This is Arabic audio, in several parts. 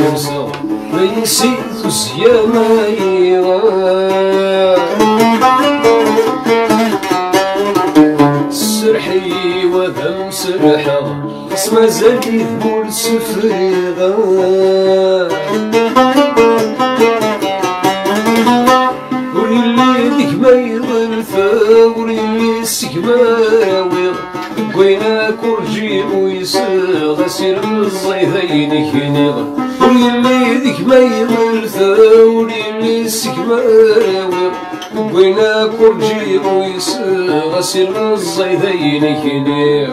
نرسى ما ينسيت زيامايا السرحي وذا مسرحة بس مازال يذبل سفريغا وليلي ديك ما يغلفا وليلي السكماوي بغينا كرجي ويساغ سير الزيدين كنيغ وليلي ديك ما يغلفا وليلي السكماوي بغينا كرجي ويساغ سير الزيدين كنيغ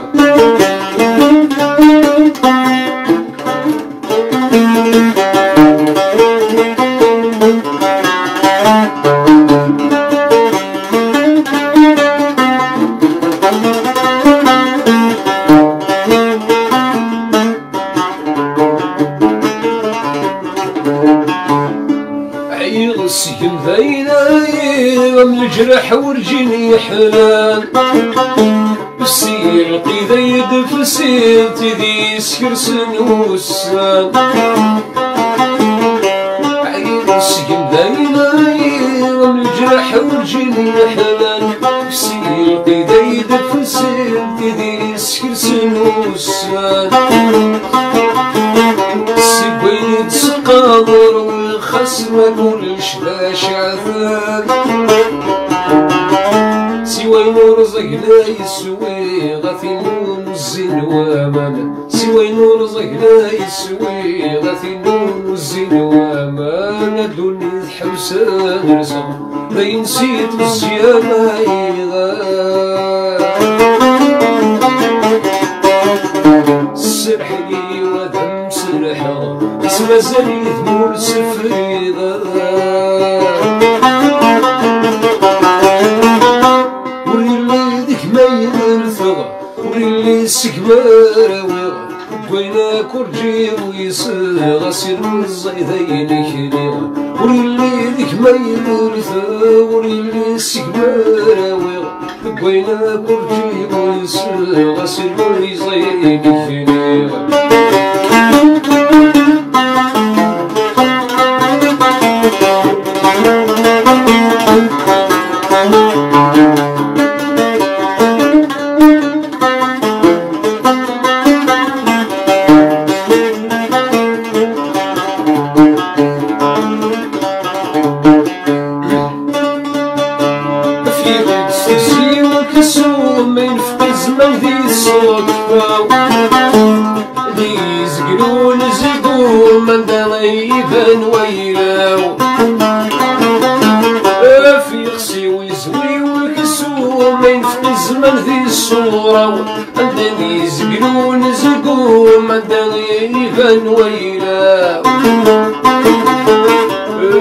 السجن ذاينا من الجرح ورجيني حلال السير قيدا يدف سيرتي ذي سكر سنوسان عين السجن ذاينا من الجرح ورجيني حلال السير قيدا يدف سيرتي ذي سكر سنوسان سيبيني تسقاضر خصم كلش لا شعثان سوى نور زقلا يسوي غثي نون الزين وامان سوى نور زقلا يسوي غثي نون الزين وامان دوني الحبسان رزق ما نسيت الزيامة السرحي وذم سرحة بس مازال يذمر سفريغا وليلي ديك ما يغلفغ وليلي السكماراويغ بغينا كرجي ويصيغ سير الزيدين كنيغ وليلي ديك ما يغلفغ وليلي السكماراويغ بغينا كرجي ويصيغ سير الزيدين كنيغ من في زمان ذي الصدفة ذي زقلون زقو من دليبان ويلاو في خسي ويزوي وكسو من في زمان ذي الصورة ذي زقلون زقو من دليبان ويلاو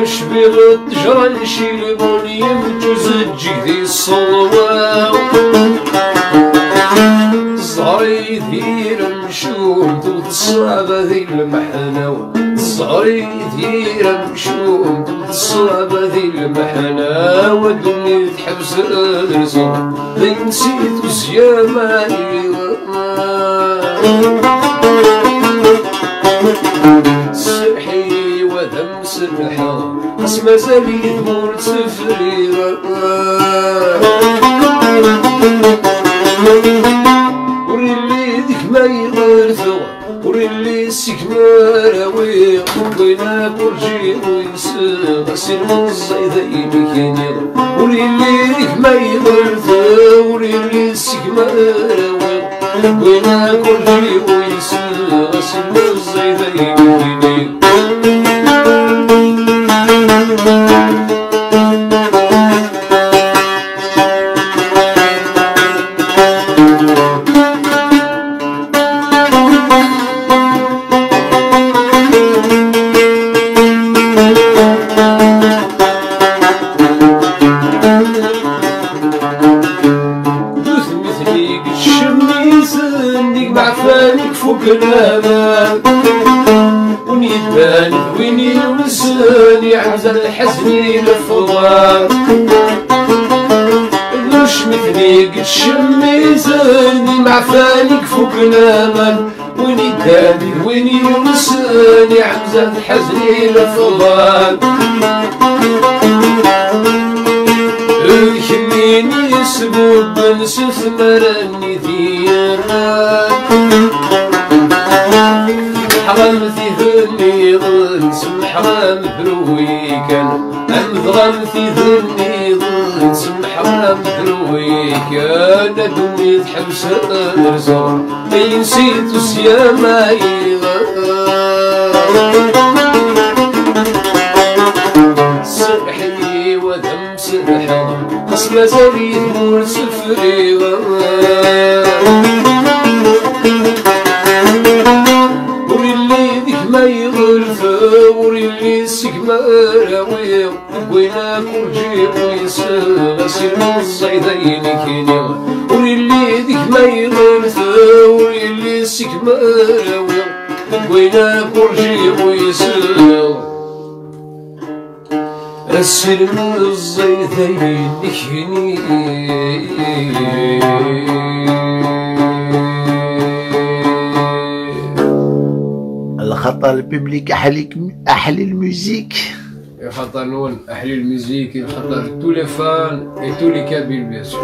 شبيغ التجرى نشيلبون يمجوز الجيد الصلواو الزهري دير مشوم توت الصعبة ذي المحناوة الزهري دير مشوم توت الصعبة ذي المحناوة دوني تحبس الرزق ذي نسيت وزياماني السرحي وذم سرحة بس مازال يذمر سفريغا وريلي ديك ما يغلفغ وريلي السكماراوي بغينا كرجي ويساغ سير الزيدين كنيغ وريلي ديك ما يغلفغ وريلي السكماراوي بغينا كرجي ويساغ سير الزيدين كنيغ معفانك فوق الأمان ونيبان ويني ونساني عزل الحزن للفضاء مش مثلي قد شمي زاني معفانك فوق الأمان وين يداني وين يرساني عمزة حزني الفضان كميني سبوب نسف مرني ثيران حرام ثيثني ظن سم حرام ذروي كان أمضغم ثيثني ظن سم حرام ذروي كان دمي تحبس الرزق أي نسيت سيما سرحني وذم سرحة قسم زريد مول سفري ما يغلف وريلي سكما راوي وينا كرجي ويسال غسيل الصيدين كيني وريلي ديك ما يغلف وريلي سكما راوي وينا كرجي ويسال السلم الزيدين كيني خطر الببليك أحل الموسيك خطر نون أحلى الموسيك خطر tous les fans et tous les Kabyles bien sûr